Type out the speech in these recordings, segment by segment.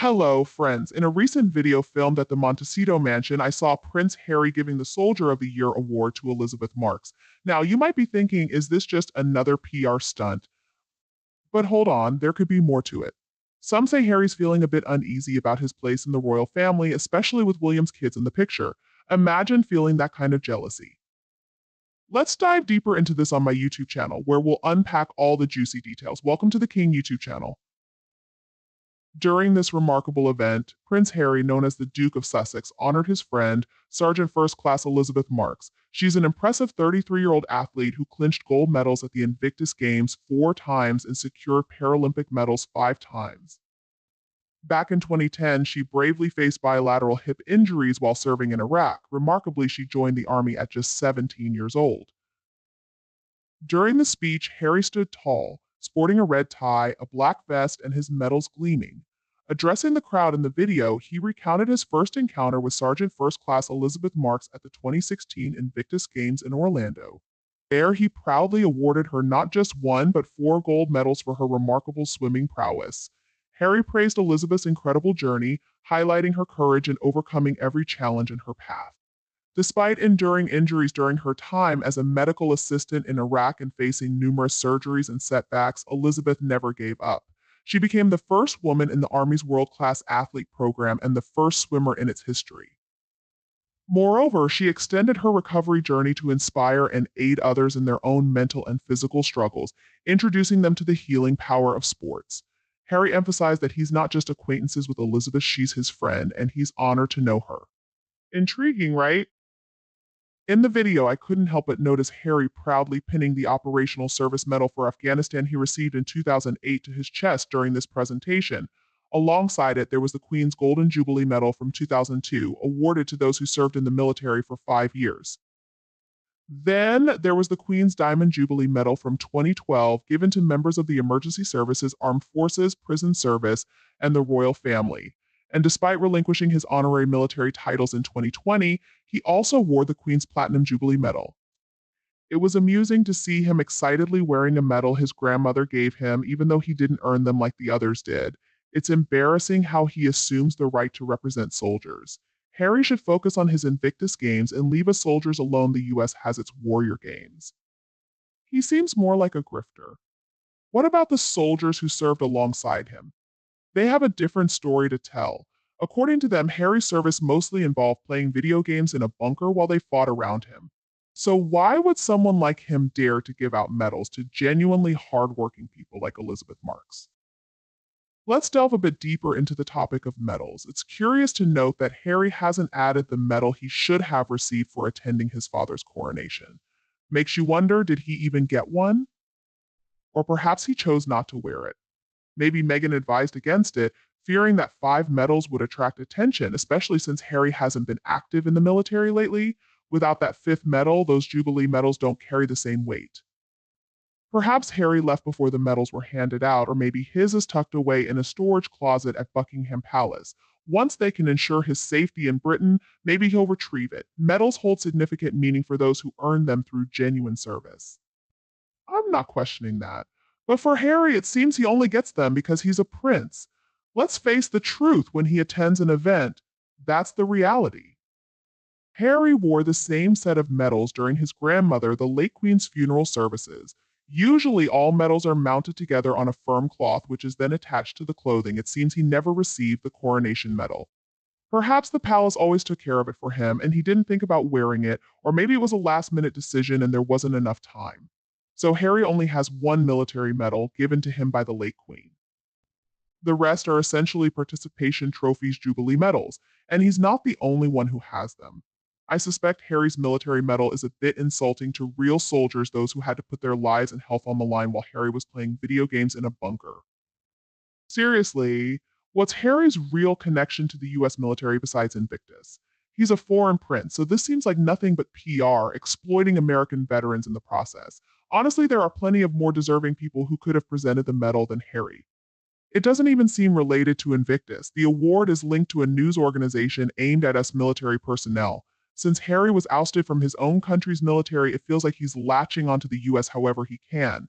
Hello, friends. In a recent video filmed at the Montecito mansion, I saw Prince Harry giving the Soldier of the Year award to Elizabeth Marks. Now, you might be thinking, is this just another PR stunt? But hold on, there could be more to it. Some say Harry's feeling a bit uneasy about his place in the royal family, especially with William's kids in the picture. Imagine feeling that kind of jealousy. Let's dive deeper into this on my YouTube channel, where we'll unpack all the juicy details. Welcome to the King YouTube channel. During this remarkable event, Prince Harry, known as the Duke of Sussex, honored his friend, Sergeant First Class Elizabeth Marks. She's an impressive 33-year-old athlete who clinched gold medals at the Invictus Games 4 times and secured Paralympic medals 5 times. Back in 2010, she bravely faced bilateral hip injuries while serving in Iraq. Remarkably, she joined the army at just 17 years old. During the speech, Harry stood tall, sporting a red tie, a black vest, and his medals gleaming. Addressing the crowd in the video, he recounted his first encounter with Sergeant First Class Elizabeth Marks at the 2016 Invictus Games in Orlando. There, he proudly awarded her not just 1 but 4 gold medals for her remarkable swimming prowess. Harry praised Elizabeth's incredible journey, highlighting her courage in overcoming every challenge in her path. Despite enduring injuries during her time as a medical assistant in Iraq and facing numerous surgeries and setbacks, Elizabeth never gave up. She became the first woman in the Army's world-class athlete program and the first swimmer in its history. Moreover, she extended her recovery journey to inspire and aid others in their own mental and physical struggles, introducing them to the healing power of sports. Harry emphasized that he's not just acquaintances with Elizabeth, she's his friend, and he's honored to know her. Intriguing, right? In the video, I couldn't help but notice Harry proudly pinning the Operational Service Medal for Afghanistan he received in 2008 to his chest during this presentation. Alongside it, there was the Queen's Golden Jubilee Medal from 2002, awarded to those who served in the military for 5 years. Then there was the Queen's Diamond Jubilee Medal from 2012, given to members of the Emergency Services, Armed Forces, Prison Service, and the Royal Family. And despite relinquishing his honorary military titles in 2020, he also wore the Queen's Platinum Jubilee Medal. It was amusing to see him excitedly wearing a medal his grandmother gave him, even though he didn't earn them like the others did. It's embarrassing how he assumes the right to represent soldiers. Harry should focus on his Invictus Games and leave us soldiers alone. The US has its Warrior Games. He seems more like a grifter. What about the soldiers who served alongside him? They have a different story to tell. According to them, Harry's service mostly involved playing video games in a bunker while they fought around him. So why would someone like him dare to give out medals to genuinely hardworking people like Elizabeth Marks? Let's delve a bit deeper into the topic of medals. It's curious to note that Harry hasn't added the medal he should have received for attending his father's coronation. Makes you wonder, did he even get one? Or perhaps he chose not to wear it. Maybe Meghan advised against it, fearing that 5 medals would attract attention, especially since Harry hasn't been active in the military lately. Without that 5th medal, those Jubilee medals don't carry the same weight. Perhaps Harry left before the medals were handed out, or maybe his is tucked away in a storage closet at Buckingham Palace. Once they can ensure his safety in Britain, maybe he'll retrieve it. Medals hold significant meaning for those who earn them through genuine service. I'm not questioning that. But for Harry, it seems he only gets them because he's a prince. Let's face the truth, when he attends an event, that's the reality. Harry wore the same set of medals during his grandmother, the late Queen's funeral services. Usually, all medals are mounted together on a firm cloth, which is then attached to the clothing. It seems he never received the coronation medal. Perhaps the palace always took care of it for him, and he didn't think about wearing it, or maybe it was a last-minute decision and there wasn't enough time. So Harry only has 1 military medal given to him by the late Queen. The rest are essentially participation trophies, Jubilee medals, and he's not the only one who has them. I suspect Harry's military medal is a bit insulting to real soldiers, those who had to put their lives and health on the line while Harry was playing video games in a bunker. Seriously, what's Harry's real connection to the US military besides Invictus? He's a foreign prince, so this seems like nothing but PR, exploiting American veterans in the process. Honestly, there are plenty of more deserving people who could have presented the medal than Harry. It doesn't even seem related to Invictus. The award is linked to a news organization aimed at us military personnel. Since Harry was ousted from his own country's military, it feels like he's latching onto the US however he can.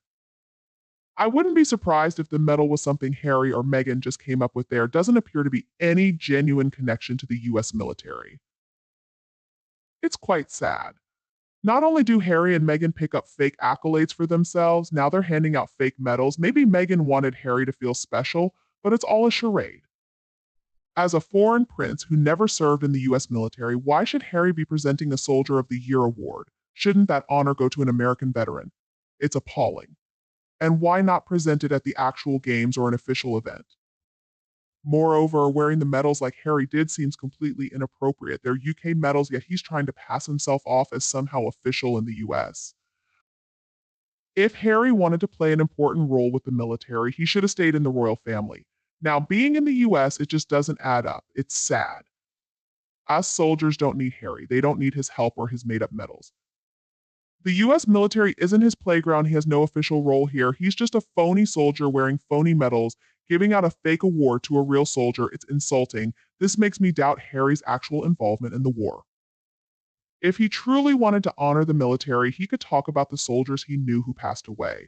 I wouldn't be surprised if the medal was something Harry or Meghan just came up with. There doesn't appear to be any genuine connection to the US military. It's quite sad. Not only do Harry and Meghan pick up fake accolades for themselves, now they're handing out fake medals. Maybe Meghan wanted Harry to feel special, but it's all a charade. As a foreign prince who never served in the US military, why should Harry be presenting a Soldier of the Year award? Shouldn't that honor go to an American veteran? It's appalling. And why not present it at the actual games or an official event? Moreover, wearing the medals like Harry did seems completely inappropriate. They're UK medals, yet he's trying to pass himself off as somehow official in the US. If Harry wanted to play an important role with the military, he should have stayed in the royal family. Now, being in the US, it just doesn't add up. It's sad. Us soldiers don't need Harry. They don't need his help or his made up medals. The US military isn't his playground. He has no official role here. He's just a phony soldier wearing phony medals, giving out a fake award to a real soldier. It's insulting. This makes me doubt Harry's actual involvement in the war. If he truly wanted to honor the military, he could talk about the soldiers he knew who passed away.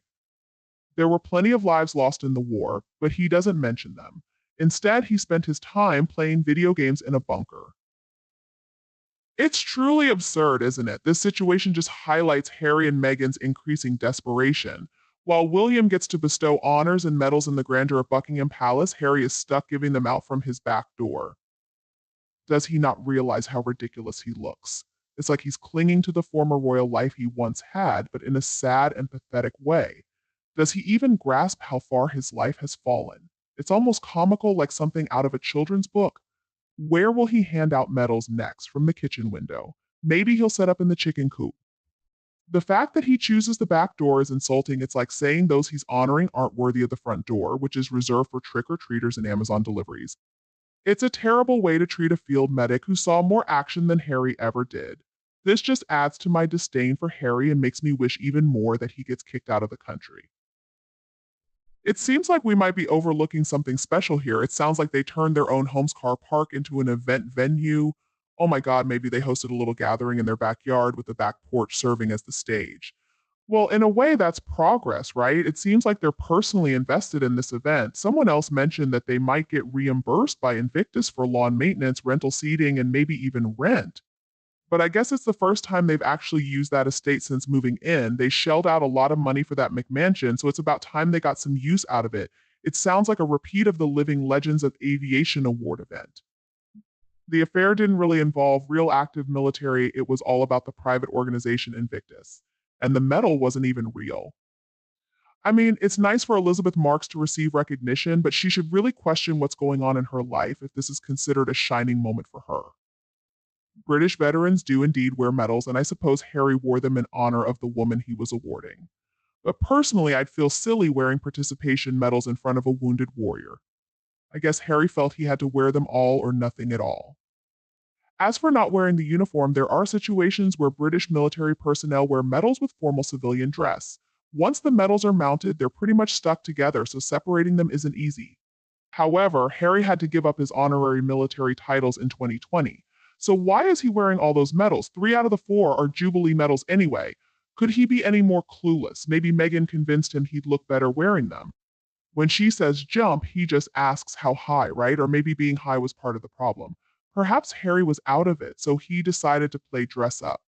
There were plenty of lives lost in the war, but he doesn't mention them. Instead, he spent his time playing video games in a bunker. It's truly absurd, isn't it? This situation just highlights Harry and Meghan's increasing desperation. While William gets to bestow honors and medals in the grandeur of Buckingham Palace, Harry is stuck giving them out from his back door. Does he not realize how ridiculous he looks? It's like he's clinging to the former royal life he once had, but in a sad and pathetic way. Does he even grasp how far his life has fallen? It's almost comical, like something out of a children's book. Where will he hand out medals next? From the kitchen window? Maybe he'll set up in the chicken coop. The fact that he chooses the back door is insulting. It's like saying those he's honoring aren't worthy of the front door, which is reserved for trick-or-treaters and Amazon deliveries. It's a terrible way to treat a field medic who saw more action than Harry ever did. This just adds to my disdain for Harry and makes me wish even more that he gets kicked out of the country. It seems like we might be overlooking something special here. It sounds like they turned their own home's car park into an event venue. Oh my God, maybe they hosted a little gathering in their backyard with the back porch serving as the stage. Well, in a way, that's progress, right? It seems like they're personally invested in this event. Someone else mentioned that they might get reimbursed by Invictus for lawn maintenance, rental seating, and maybe even rent. But I guess it's the first time they've actually used that estate since moving in. They shelled out a lot of money for that McMansion, so it's about time they got some use out of it. It sounds like a repeat of the Living Legends of Aviation Award event. The affair didn't really involve real active military, it was all about the private organization Invictus. And the medal wasn't even real. I mean, it's nice for Elizabeth Marks to receive recognition, but she should really question what's going on in her life if this is considered a shining moment for her. British veterans do indeed wear medals, and I suppose Harry wore them in honor of the woman he was awarding. But personally, I'd feel silly wearing participation medals in front of a wounded warrior. I guess Harry felt he had to wear them all or nothing at all. As for not wearing the uniform, there are situations where British military personnel wear medals with formal civilian dress. Once the medals are mounted, they're pretty much stuck together, so separating them isn't easy. However, Harry had to give up his honorary military titles in 2020. So why is he wearing all those medals? 3 out of the 4 are Jubilee medals anyway. Could he be any more clueless? Maybe Meghan convinced him he'd look better wearing them. When she says jump, he just asks how high, right? Or maybe being high was part of the problem. Perhaps Harry was out of it, so he decided to play dress up.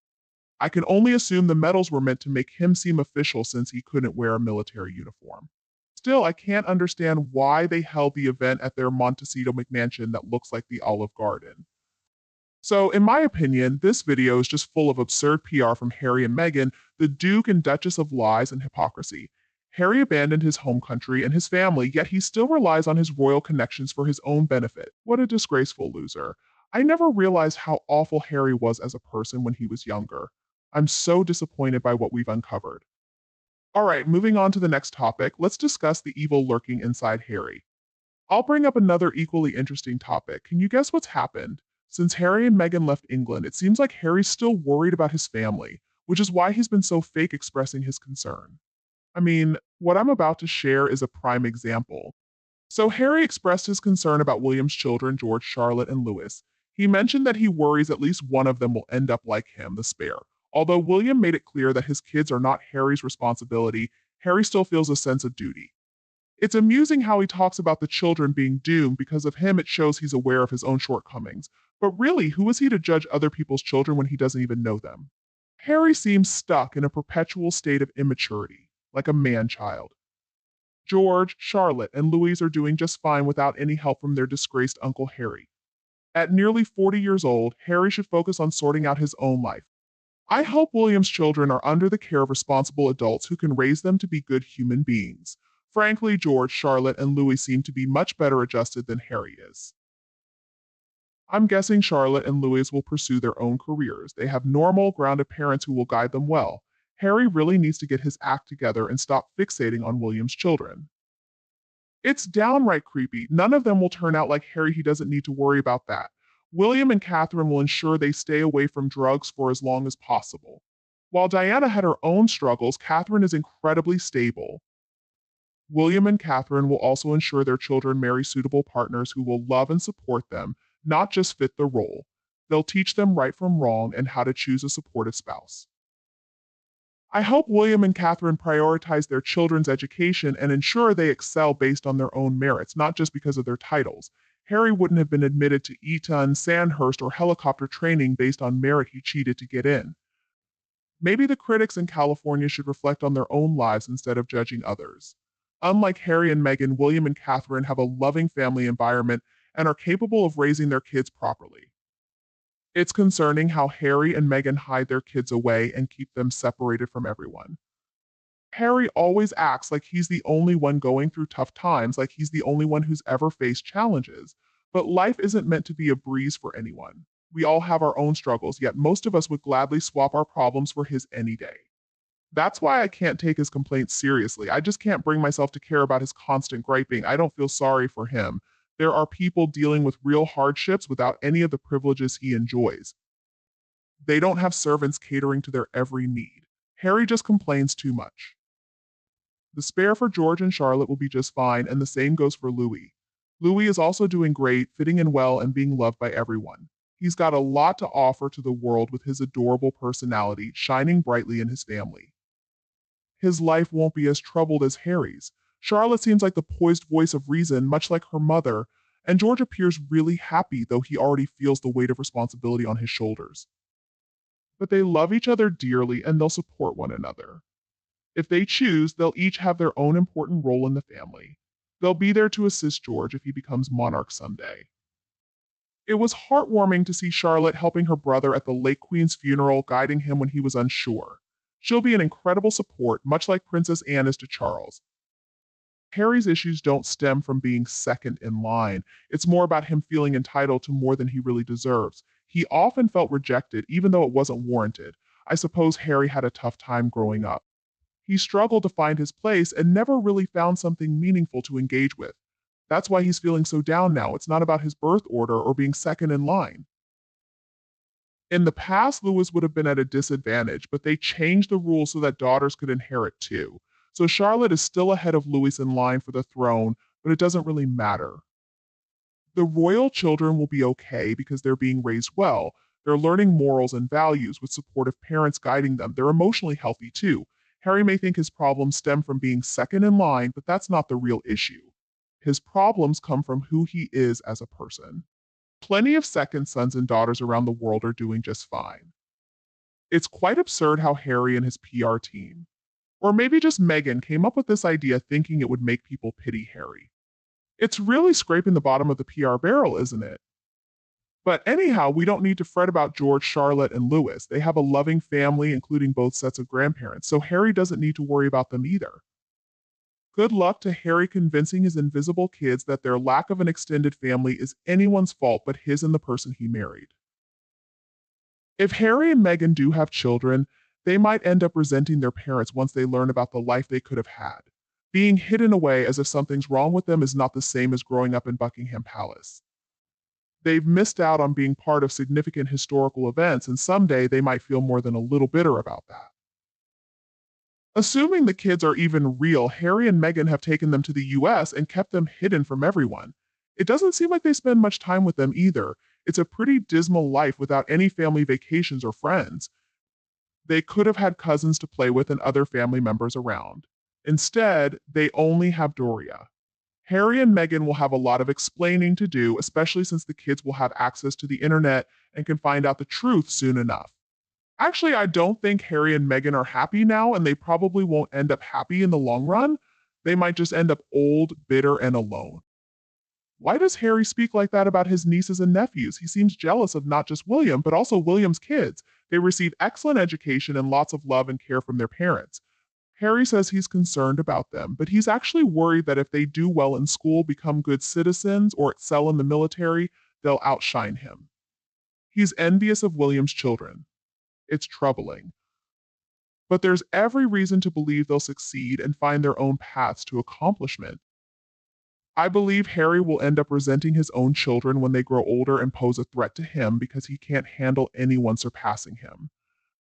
I can only assume the medals were meant to make him seem official since he couldn't wear a military uniform. Still, I can't understand why they held the event at their Montecito McMansion that looks like the Olive Garden. So, in my opinion, this video is just full of absurd PR from Harry and Meghan, the Duke and Duchess of lies and hypocrisy. Harry abandoned his home country and his family, yet he still relies on his royal connections for his own benefit. What a disgraceful loser. I never realized how awful Harry was as a person when he was younger. I'm so disappointed by what we've uncovered. All right, moving on to the next topic, let's discuss the evil lurking inside Harry. I'll bring up another equally interesting topic. Can you guess what's happened? Since Harry and Meghan left England, it seems like Harry's still worried about his family, which is why he's been so fake expressing his concern. I mean, what I'm about to share is a prime example. So Harry expressed his concern about William's children, George, Charlotte, and Louis. He mentioned that he worries at least one of them will end up like him, the spare. Although William made it clear that his kids are not Harry's responsibility, Harry still feels a sense of duty. It's amusing how he talks about the children being doomed. Because of him, it shows he's aware of his own shortcomings. But really, who is he to judge other people's children when he doesn't even know them? Harry seems stuck in a perpetual state of immaturity, like a man-child. George, Charlotte, and Louise are doing just fine without any help from their disgraced Uncle Harry. At nearly 40 years old, Harry should focus on sorting out his own life. I hope William's children are under the care of responsible adults who can raise them to be good human beings. Frankly, George, Charlotte, and Louis seem to be much better adjusted than Harry is. I'm guessing Charlotte and Louis will pursue their own careers. They have normal, grounded parents who will guide them well. Harry really needs to get his act together and stop fixating on William's children. It's downright creepy. None of them will turn out like Harry. He doesn't need to worry about that. William and Catherine will ensure they stay away from drugs for as long as possible. While Diana had her own struggles, Catherine is incredibly stable. William and Catherine will also ensure their children marry suitable partners who will love and support them, not just fit the role. They'll teach them right from wrong and how to choose a supportive spouse. I hope William and Catherine prioritize their children's education and ensure they excel based on their own merits, not just because of their titles. Harry wouldn't have been admitted to Eton, Sandhurst, or helicopter training based on merit. He cheated to get in. Maybe the critics in California should reflect on their own lives instead of judging others. Unlike Harry and Meghan, William and Catherine have a loving family environment and are capable of raising their kids properly. It's concerning how Harry and Meghan hide their kids away and keep them separated from everyone. Harry always acts like he's the only one going through tough times, like he's the only one who's ever faced challenges. But life isn't meant to be a breeze for anyone. We all have our own struggles, yet most of us would gladly swap our problems for his any day. That's why I can't take his complaints seriously. I just can't bring myself to care about his constant griping. I don't feel sorry for him. There are people dealing with real hardships without any of the privileges he enjoys. They don't have servants catering to their every need. Harry just complains too much. The spare for George and Charlotte will be just fine, and the same goes for Louis. Louis is also doing great, fitting in well, and being loved by everyone. He's got a lot to offer to the world with his adorable personality, shining brightly in his family. His life won't be as troubled as Harry's. Charlotte seems like the poised voice of reason, much like her mother, and George appears really happy, though he already feels the weight of responsibility on his shoulders. But they love each other dearly and they'll support one another. If they choose, they'll each have their own important role in the family. They'll be there to assist George if he becomes monarch someday. It was heartwarming to see Charlotte helping her brother at the late Queen's funeral, guiding him when he was unsure. She'll be an incredible support, much like Princess Anne is to Charles. Harry's issues don't stem from being second in line. It's more about him feeling entitled to more than he really deserves. He often felt rejected, even though it wasn't warranted. I suppose Harry had a tough time growing up. He struggled to find his place and never really found something meaningful to engage with. That's why he's feeling so down now. It's not about his birth order or being second in line. In the past, Louis would have been at a disadvantage, but they changed the rules so that daughters could inherit too. So Charlotte is still ahead of Louis in line for the throne, but it doesn't really matter. The royal children will be okay because they're being raised well. They're learning morals and values with supportive parents guiding them. They're emotionally healthy too. Harry may think his problems stem from being second in line, but that's not the real issue. His problems come from who he is as a person. Plenty of second sons and daughters around the world are doing just fine. It's quite absurd how Harry and his PR team, or maybe just Meghan, came up with this idea thinking it would make people pity Harry. It's really scraping the bottom of the PR barrel, isn't it? But anyhow, we don't need to fret about George, Charlotte, and Louis. They have a loving family, including both sets of grandparents, so Harry doesn't need to worry about them either. Good luck to Harry convincing his invisible kids that their lack of an extended family is anyone's fault but his and the person he married. If Harry and Meghan do have children, they might end up resenting their parents once they learn about the life they could have had. Being hidden away as if something's wrong with them is not the same as growing up in Buckingham Palace. They've missed out on being part of significant historical events, and someday they might feel more than a little bitter about that. Assuming the kids are even real, Harry and Meghan have taken them to the US and kept them hidden from everyone. It doesn't seem like they spend much time with them either. It's a pretty dismal life without any family vacations or friends. They could have had cousins to play with and other family members around. Instead, they only have Doria. Harry and Meghan will have a lot of explaining to do, especially since the kids will have access to the internet and can find out the truth soon enough. Actually, I don't think Harry and Meghan are happy now, and they probably won't end up happy in the long run. They might just end up old, bitter, and alone. Why does Harry speak like that about his nieces and nephews? He seems jealous of not just William, but also William's kids. They receive excellent education and lots of love and care from their parents. Harry says he's concerned about them, but he's actually worried that if they do well in school, become good citizens, or excel in the military, they'll outshine him. He's envious of William's children. It's troubling. But there's every reason to believe they'll succeed and find their own paths to accomplishment. I believe Harry will end up resenting his own children when they grow older and pose a threat to him because he can't handle anyone surpassing him.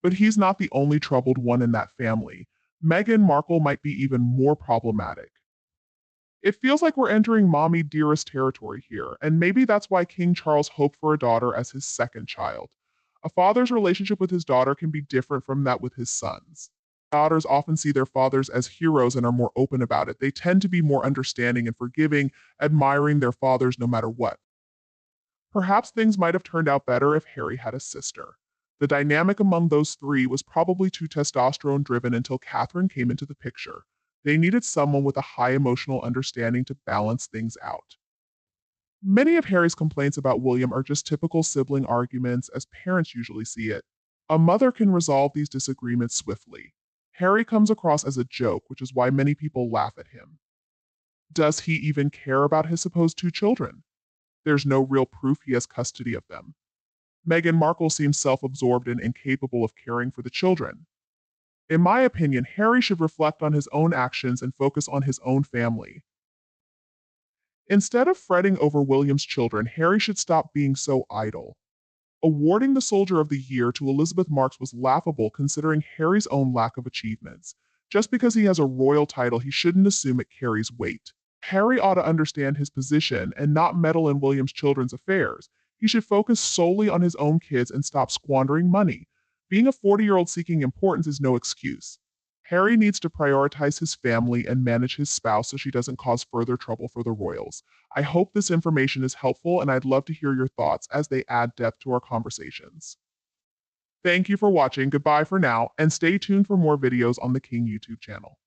But he's not the only troubled one in that family. Meghan Markle might be even more problematic. It feels like we're entering mommy dearest territory here, and maybe that's why King Charles hoped for a daughter as his second child. A father's relationship with his daughter can be different from that with his sons. Daughters often see their fathers as heroes and are more open about it. They tend to be more understanding and forgiving, admiring their fathers no matter what. Perhaps things might have turned out better if Harry had a sister. The dynamic among those three was probably too testosterone driven until Catherine came into the picture. They needed someone with a high emotional understanding to balance things out. Many of Harry's complaints about William are just typical sibling arguments as parents usually see it. A mother can resolve these disagreements swiftly. Harry comes across as a joke, which is why many people laugh at him. Does he even care about his supposed two children? There's no real proof he has custody of them. Meghan Markle seems self-absorbed and incapable of caring for the children. In my opinion, Harry should reflect on his own actions and focus on his own family. Instead of fretting over William's children, Harry should stop being so idle. Awarding the Soldier of the Year to Elizabeth Marks was laughable considering Harry's own lack of achievements. Just because he has a royal title, he shouldn't assume it carries weight. Harry ought to understand his position and not meddle in William's children's affairs. He should focus solely on his own kids and stop squandering money. Being a 40-year-old seeking importance is no excuse. Harry needs to prioritize his family and manage his spouse so she doesn't cause further trouble for the royals. I hope this information is helpful, and I'd love to hear your thoughts as they add depth to our conversations. Thank you for watching. Goodbye for now, and stay tuned for more videos on the King YouTube channel.